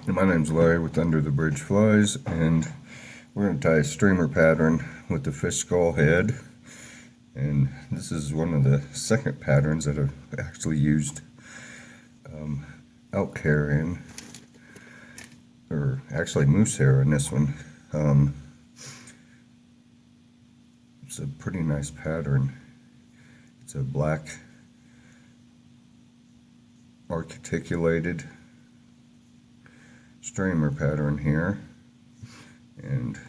My name's Larry with Underthebridge Flies, and we're going to tie a streamer pattern with the fish skull head. And this is one of the second patterns that I've actually used elk hair in, or actually moose hair in this one. It's a pretty nice pattern. It's a black articulated streamer pattern here, and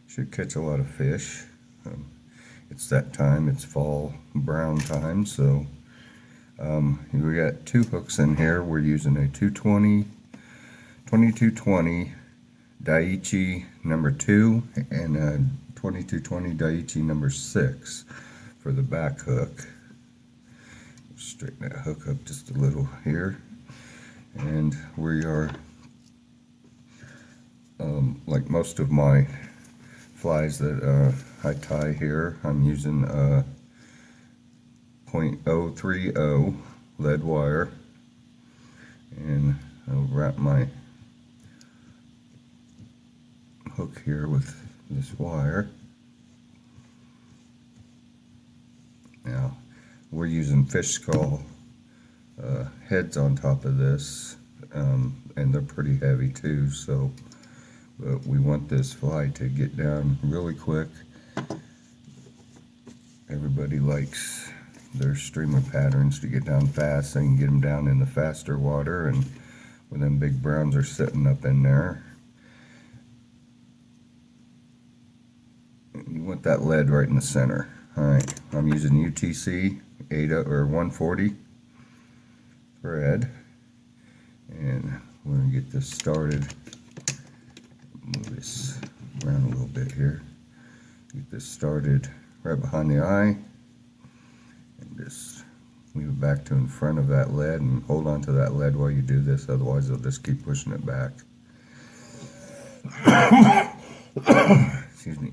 should catch a lot of fish. It's that time, it's fall brown time, so we got two hooks in here. We're using a 2220 Daiichi number 2 and a 2220 Daiichi number 6 for the back hook. Straighten that hook up just a little here, and we are like most of my flies that I tie here, I'm using .030 lead wire, and I'll wrap my hook here with this wire. Now we're using fish skull heads on top of this, and they're pretty heavy too, so but we want this fly to get down really quick. Everybody likes their streamer patterns to get down fast, so you can get them down in the faster water, and when them big browns are sitting up in there, you want that lead right in the center. Alright, I'm using UTC 140 thread, and we're going to get this started. Move this around a little bit here. Get this started right behind the eye, and just move it back to in front of that lead, and hold on to that lead while you do this, otherwise it'll just keep pushing it back. Excuse me.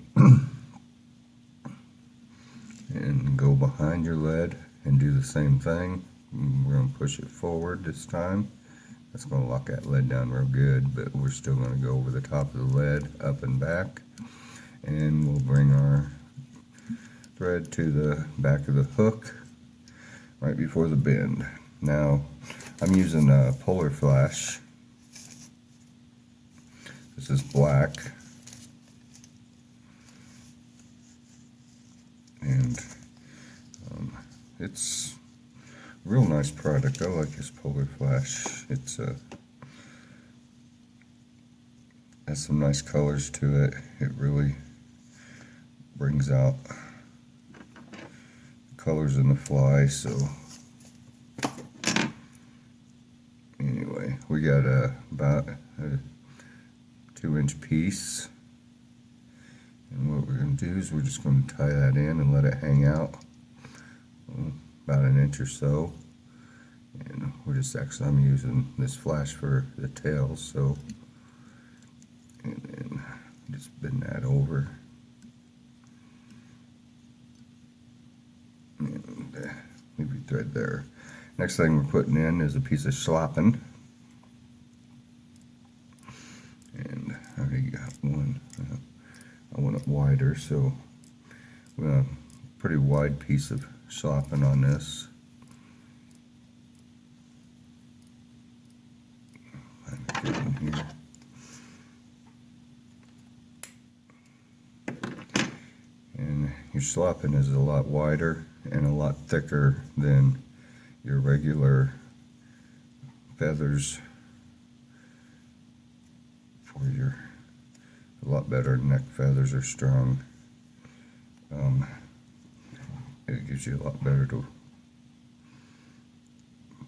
And go behind your lead and do the same thing. We're going to push it forward this time. That's going to lock that lead down real good, but we're still going to go over the top of the lead, up and back, and we'll bring our thread to the back of the hook right before the bend. Now I'm using a polar flash. This is black, and it's real nice product. I like this polar flash. It's has some nice colors to it. It really brings out colors in the fly. So anyway, we got about a 2-inch piece, and what we're going to do is we're just going to tie that in and let it hang out about an inch or so. And we're just actually, I'm using this flash for the tail, so, and then just bend that over, and leave your thread there. Next thing we're putting in is a piece of schlappen, and I already got one. I want it wider, so we have a pretty wide piece of schlappen on this. Here. And your schlappen is a lot wider and a lot thicker than your regular feathers for your, a lot better neck feathers are strong. It gives you a lot better to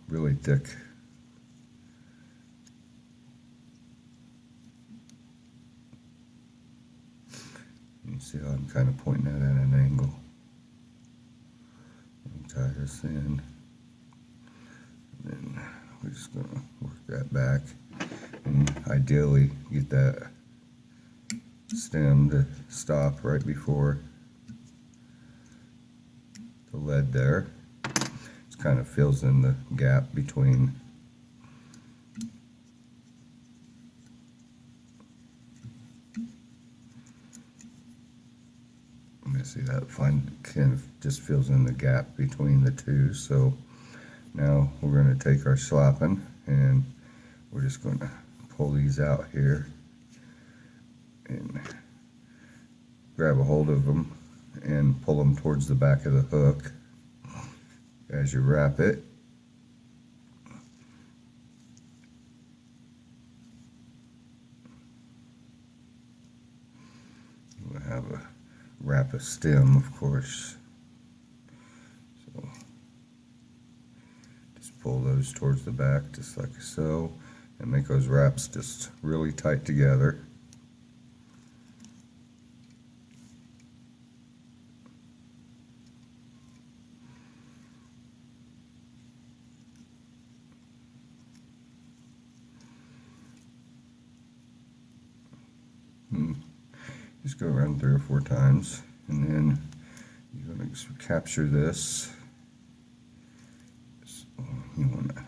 really thick. You see how I'm kind of pointing that at an angle. Tie this in, and then we're just going to work that back, and ideally get that stem to stop right before the lead there. It kind of fills in the gap between See that kind of just fills in the gap between the two. So now we're going to take our slapping and we're just going to pull these out here and grab a hold of them and pull them towards the back of the hook as you wrap it. We'll have a wrap a stem, of course. So just pull those towards the back just like so and make those wraps just really tight together. Just go around 3 or 4 times, and then you're going to capture this. So you want to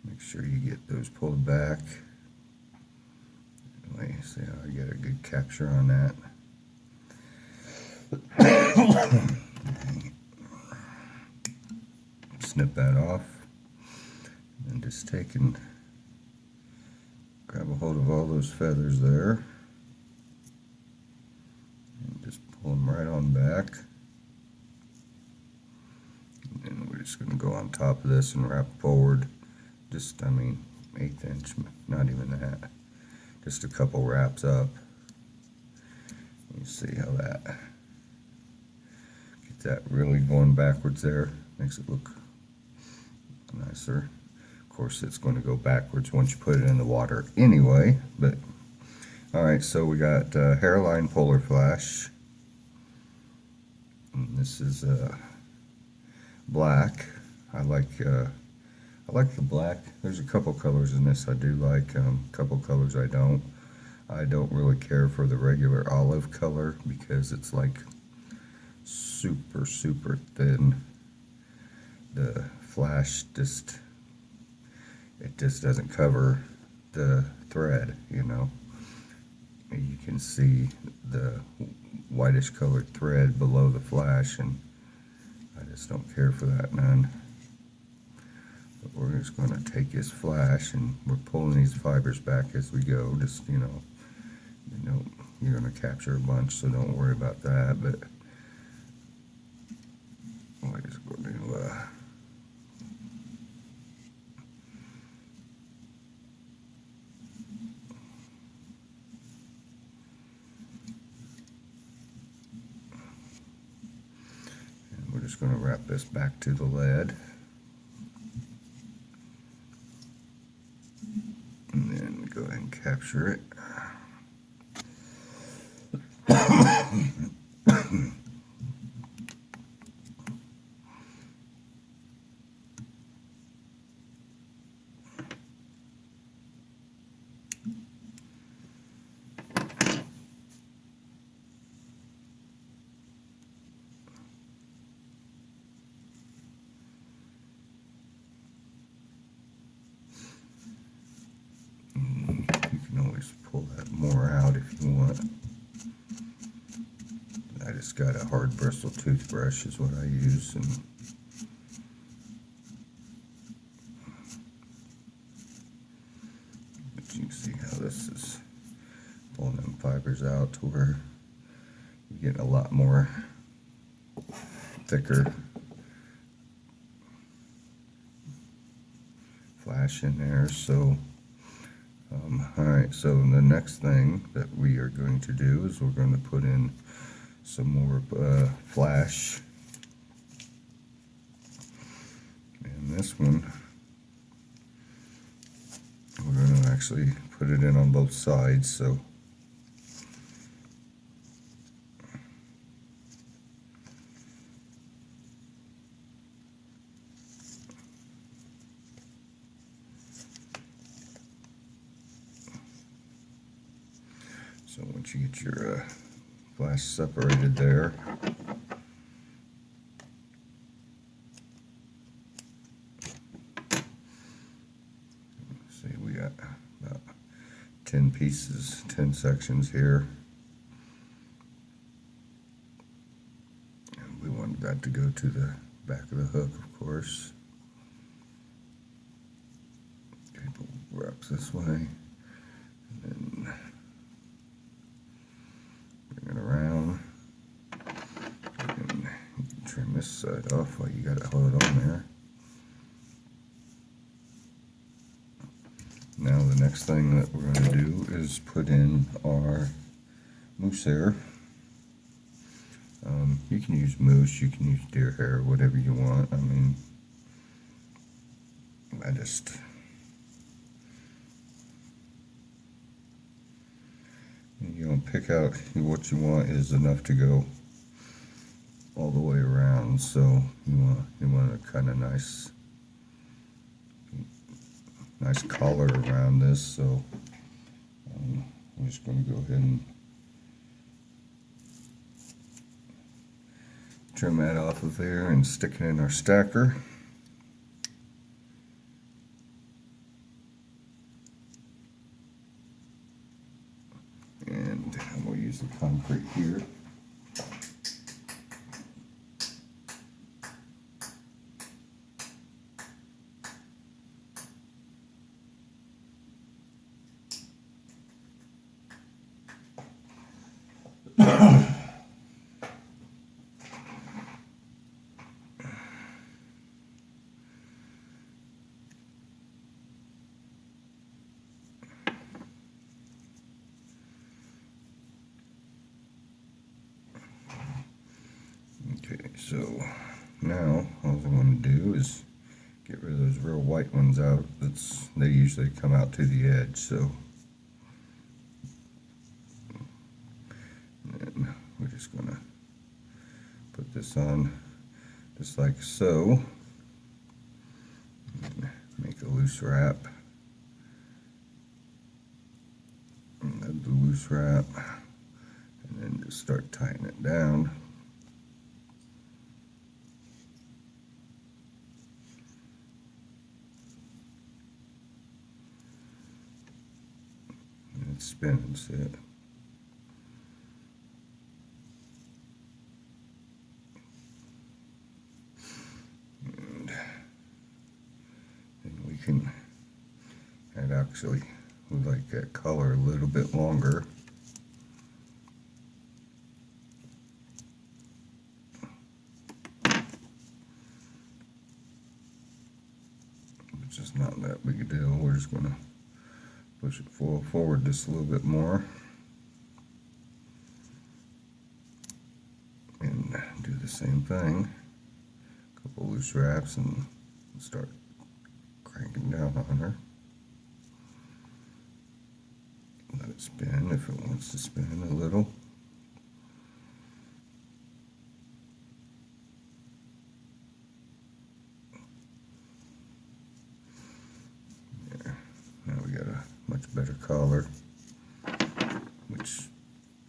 make sure you get those pulled back. Anyway, see how I get a good capture on that. Snip that off, and just take and grab a hold of all those feathers there. Pull them right on back, and then we're just going to go on top of this and wrap forward just, I mean, 1/8 inch, not even that, just a couple wraps up. You see how that, get that really going backwards there, makes it look nicer. Of course it's going to go backwards once you put it in the water anyway, but alright, so we got hairline polar flash. And this is black. I like the black. There's a couple colors in this I do like, a couple colors I don't. I don't really care for the regular olive color because it's like super thin. The flash just doesn't cover the thread, you know. You can see the whitish colored thread below the flash, and I just don't care for that none. But we're just going to take this flash and we're pulling these fibers back as we go. Just, you know, you're going to capture a bunch, so don't worry about that. But we're just going to going to wrap this back to the lead, and then go ahead and capture it. Pull that more out if you want. I just got a hard bristle toothbrush is what I use, and but you can see how this is pulling them fibers out to where you get a lot more thicker flash in there. So alright, so the next thing that we are going to do is we're going to put in some more flash. And this one, we're going to actually put it in on both sides. So once you get your flash separated there, see we got about 10 pieces, 10 sections here. got to go to the back of the hook, of course. Cable wraps this way, and then bring it around, and you can trim this side off while you got it hold on there. Now the next thing that we're going to do is put in our moose hair. You can use moose, you can use deer hair, whatever you want. I mean, you know, pick out what you want is enough to go all the way around. So you want a kind of nice collar around this. So I'm just going to go ahead and trim that off of there and stick it in our stacker. And we'll use the concrete here. Okay, so now all I'm going to do is get rid of those real white ones out. They usually come out to the edge, so and we're just going to put this on just like so, and make a loose wrap, and add the loose wrap, and then just start tightening it down. Spin, see it. And then we can add, actually, we like that color a little bit longer. It's just not that big a deal. We're just going to push it forward just a little bit more and do the same thing. A couple loose wraps and start cranking down on her. Let it spin if it wants to spin a little. There. Now we got a much better collar, which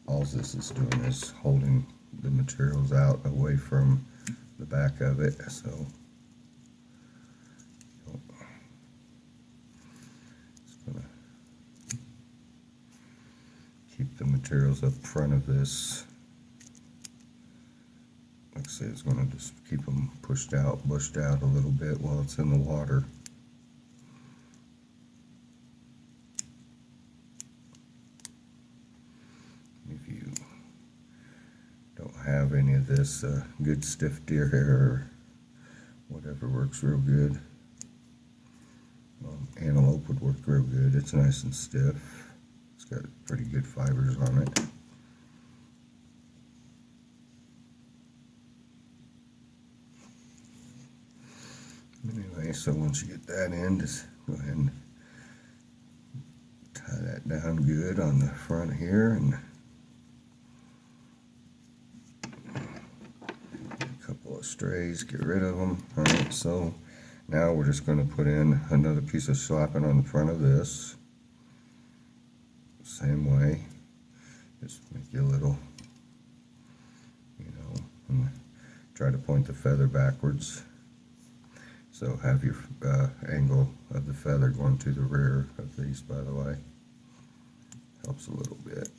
all this is doing is holding the materials out away from the back of it, so it's going to keep the materials up front of this. Like I say, it's going to just keep them pushed out, bushed out a little bit while it's in the water. If you don't have any of this, good stiff deer hair or whatever works real good. Antelope would work real good. It's nice and stiff. It's got pretty good fibers on it. Anyway, so once you get that in, just go ahead and tie that down good on the front here, and a couple of strays, get rid of them. Alright, so now we're just going to put in another piece of slapping on the front of this. Same way, just make you a little, and try to point the feather backwards. So have your angle of the feather going to the rear of these, by the way. Helps a little bit.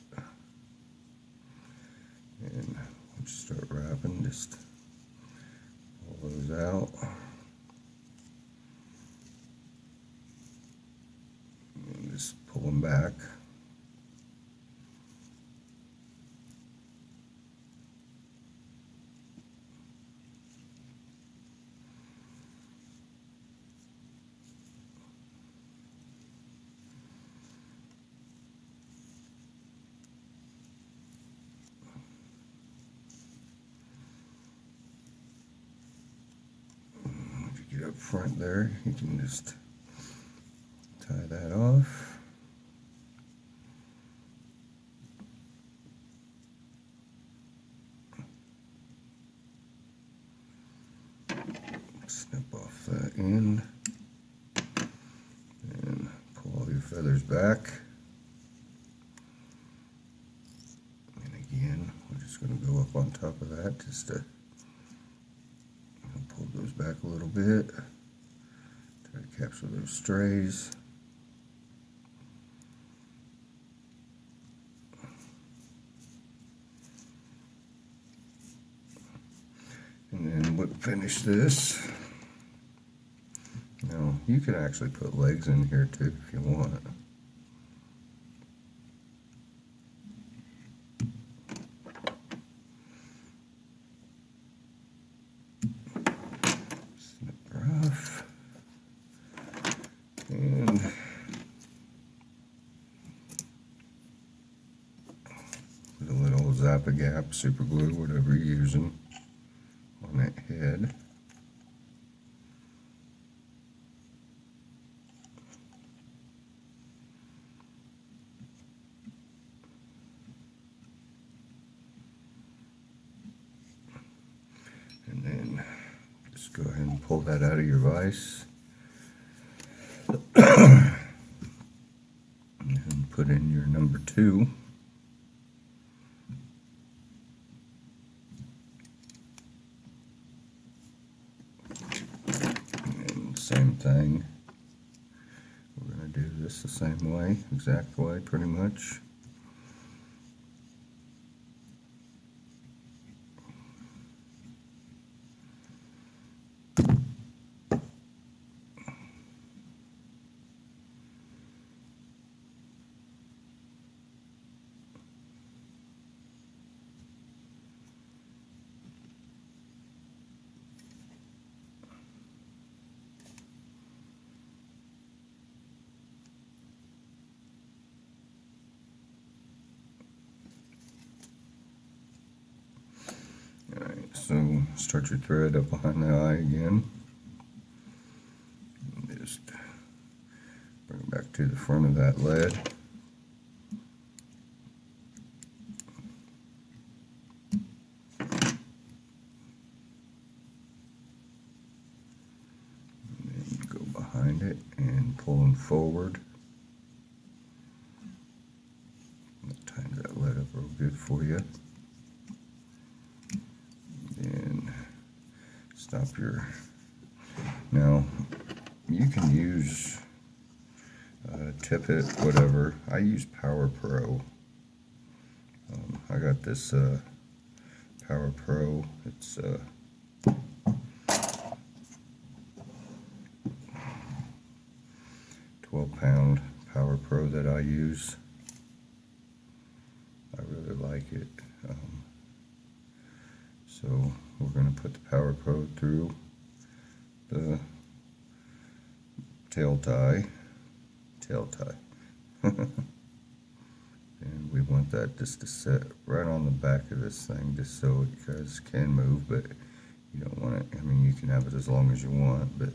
And once you start wrapping, just out. And just pull them back. Get up front there, you can just tie that off. Snip off that end and pull all your feathers back. And again, we're just going to go up on top of that just to pull those back a little bit. Try to capture those strays. And then we'll finish this. Now, you can actually put legs in here too if you want. Snip her off. And put a little Zap-A-Gap, super glue, whatever you're using, on that head. And then just go ahead and pull that out of your vise. And put in your number 2. And same thing. We're going to do this the same way, exact way pretty much. Alright, so start your thread up behind the eye again. And just bring it back to the front of that lead. And then go behind it and pull them forward. That tightens that lead up real good for you. Stop your, now you can use Tippet, whatever. I use Power Pro. I got this Power Pro. It's 12-pound Power Pro that I use. I really like it. So we're going to put the Power Pro through the tail tie. And we want that just to sit right on the back of this thing, just so you guys can move, but you don't want it, I mean, you can have it as long as you want, but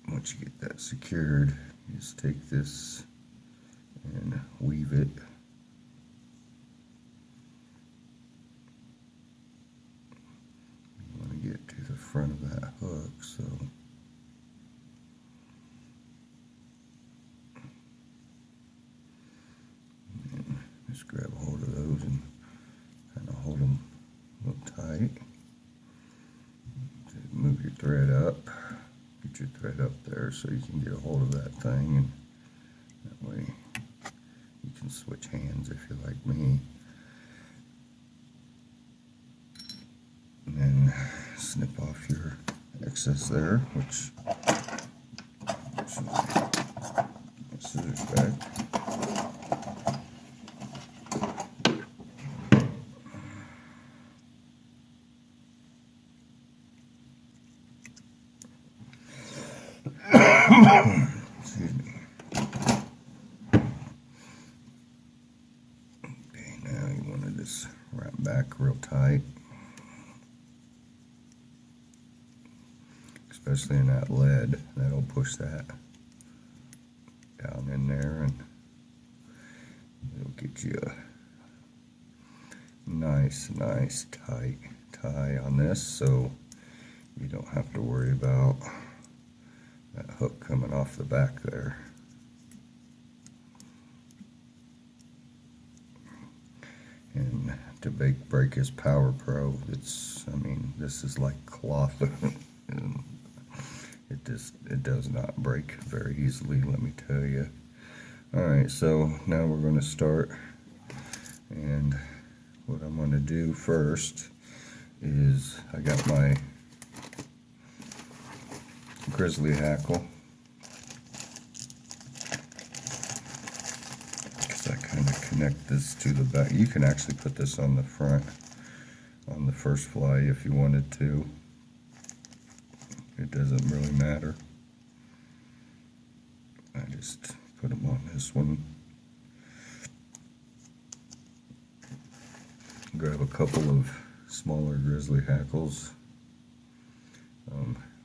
once you get that secured, you just take this and weave it. You want to get to the front of that hook, so and just grab a hold of those and kind of hold them a little tight. Move your thread up, get put your thread up there so you can get a hold of that thing, and that way you can switch hands if you're like me. And then snip off your excess there, which scissors back. Excuse me. Okay, now you want to just wrap back real tight, especially in that lead. That'll push that down in there, and it'll get you a nice tight tie on this, so you don't have to worry about that hook coming off the back there. And to break his Power Pro, I mean, this is like cloth. And it does not break very easily, let me tell you. Alright, so now we're going to start, and what I'm going to do first is I got my grizzly hackle, because I kind of connect this to the back. You can actually put this on the front, on the first fly if you wanted to. It doesn't really matter. I just put them on this one. Grab a couple of smaller grizzly hackles.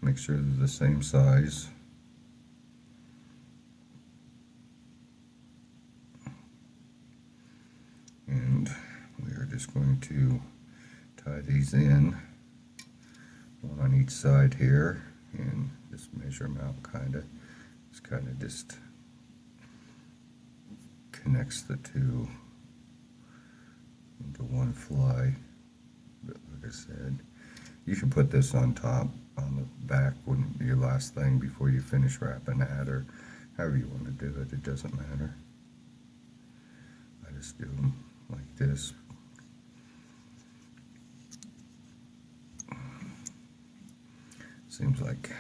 Make sure they're the same size. And we are just going to tie these in, one on each side here, and just measure them out just connects the two into one fly. But like I said, you can put this on top, on the back, when your last thing before you finish wrapping that, or however you want to do it. It doesn't matter. I just do them like this. Seems like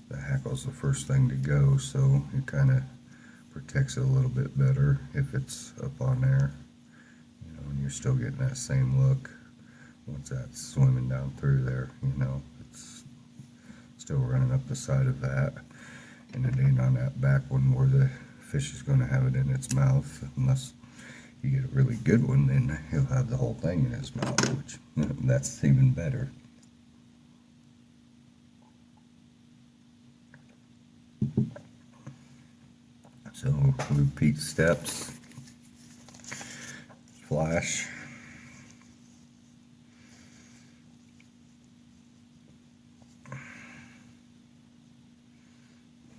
the hackle's the first thing to go, so it kind of protects it a little bit better if it's up on there, you know, and you're still getting that same look once that's swimming down through there. You know, it's still running up the side of that, and it ain't on that back one where the fish is going to have it in its mouth. Unless you get a really good one, then he'll have the whole thing in his mouth, which that's even better. So repeat steps, flash,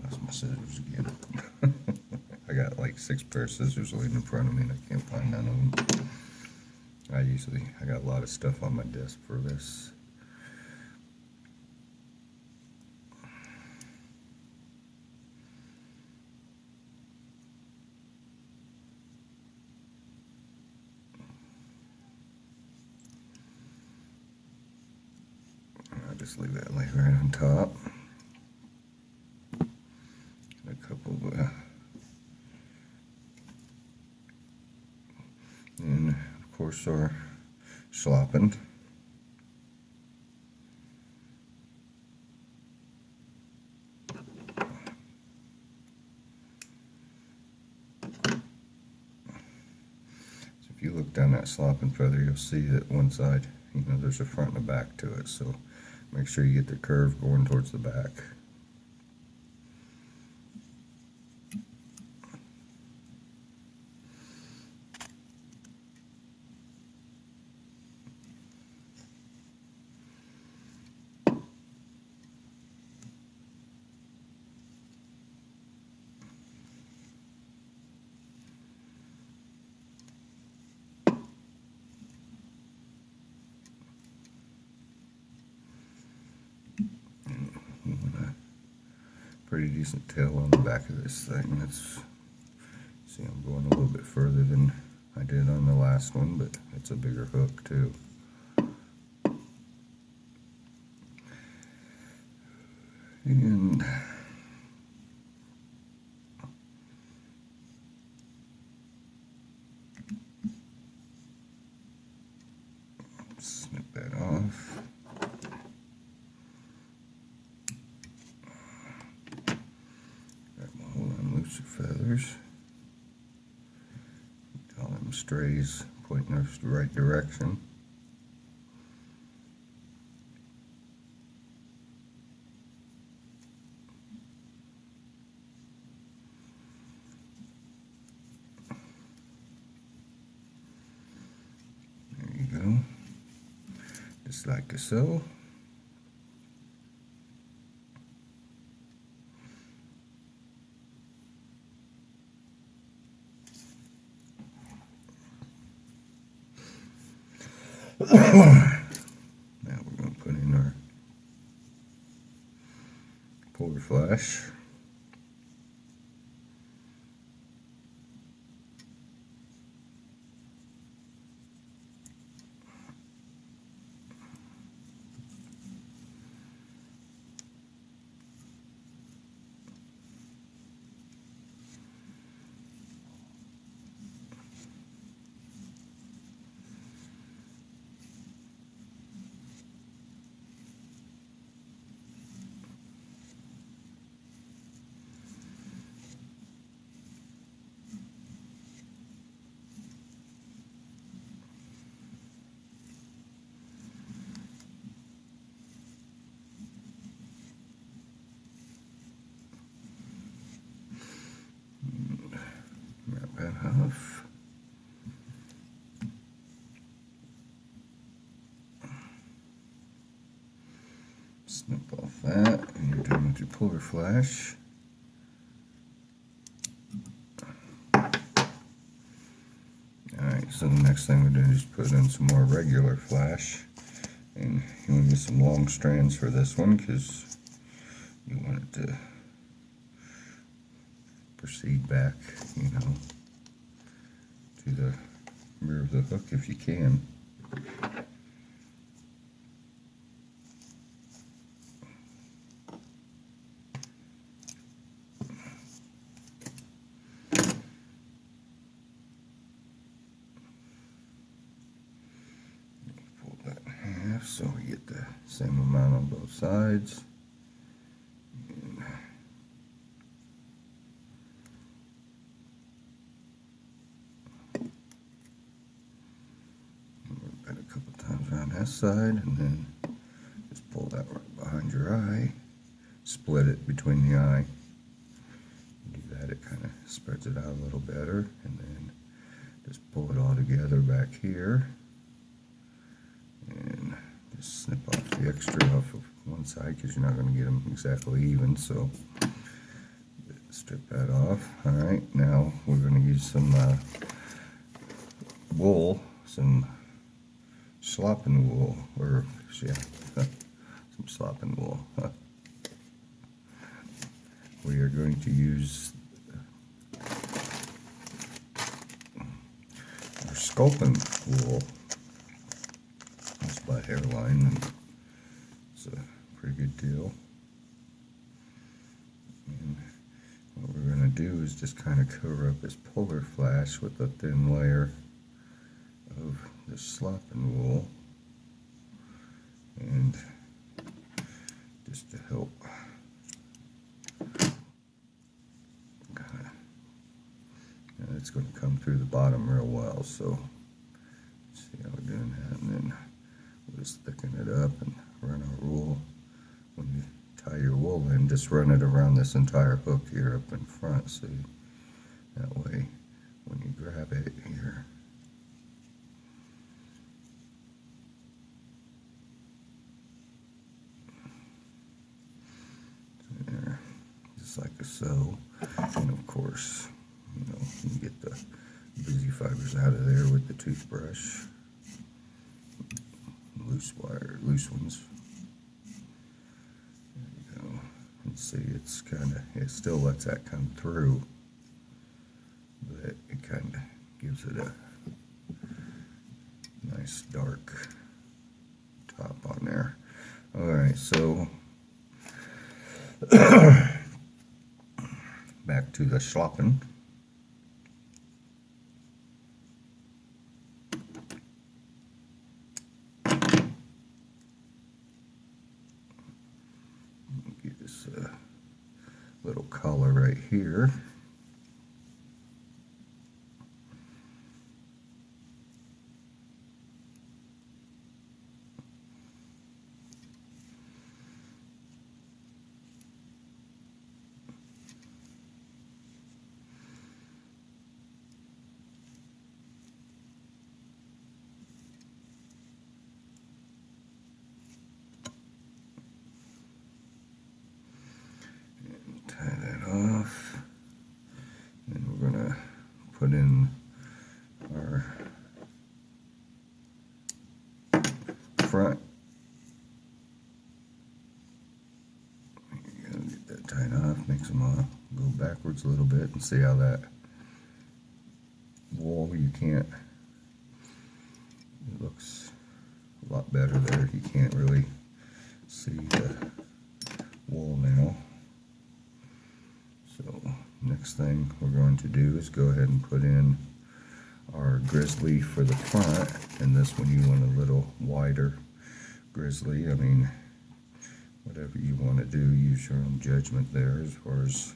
lost my scissors again. I got like 6 pairs of scissors laying in front of me and I can't find none of them. I got a lot of stuff on my desk for this. I'll just leave that lay right on top. A couple of, and of course our slopping. So if you look down that slopping feather, you'll see that one side, you know, there's a front and a back to it, so make sure you get the curve going towards the back. pretty decent tail on the back of this thing. Let's see, I'm going a little bit further than I did on the last one, but it's a bigger hook too. And snip that off. Grab my hold on looser feathers. All them strays pointing us the right direction. There you go. Just like so. Now we're going to put in our puller flash. Wrap that off. Snip off that, and you're done with your puller flash. Alright, so the next thing we're doing is put in some more regular flash. And you want to get some long strands for this one because you want it to proceed back, you know, to the rear of the hook if you can. Pull that in half so we get the same amount on both sides. That side, and then just pull that right behind your eye, split it between the eye. Do that, it kind of spreads it out a little better, and then just pull it all together back here, and just snip off the extra off of one side because you're not going to get them exactly even. So strip that off. All right, now we're going to use some wool, some slopping wool, or yeah, some slopping wool. We are going to use our sculpin wool. It's by Hairline, and it's a pretty good deal. And what we're going to do is just kind of cover up this puller flash with a thin layer of the slopping wool, and just to help kind of, it's going to come through the bottom real well. So see how we're doing that, and then we'll just thicken it up and run our wool. When you tie your wool in, just run it around this entire hook here up in front, so that way when you grab it, you're there, just like so. And of course, you know, you can get the busy fibers out of there with the toothbrush. Loose wire, loose ones. There you go. And See, it's it still lets that come through, but it kind of gives it a nice dark top on there. Alright, so back to the schloppen. Get this little collar right here. Tie that off. And we're going to put in our front. Get that tied off, makes them all go backwards a little bit, and see how that wool, you can't, it looks a lot better there. You can't really see the wool now. So next thing we're going to do is go ahead and put in our grizzly for the front, and this one you want a little wider grizzly. I mean, whatever you want to do, use your own judgment there as far as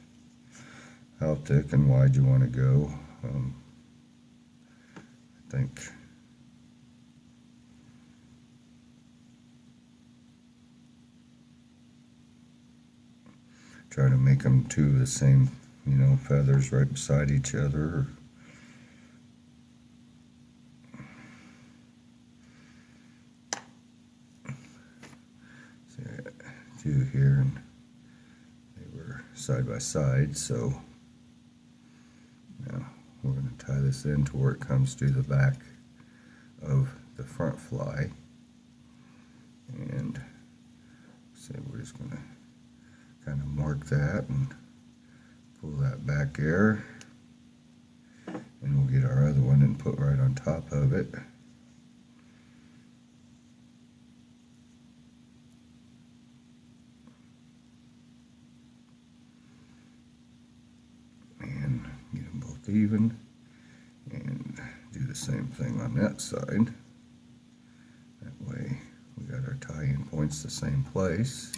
how thick and wide you want to go. I think try to make them two of the same, you know, feathers right beside each other. See, I got two here, and they were side by side, so now we're going to tie this in to where it comes to the back of the front fly. And so we're just going to kind of mark that and pull that back there, and we'll get our other one and put right on top of it. And get them both even, and do the same thing on that side. That way we got our tie-in points the same place.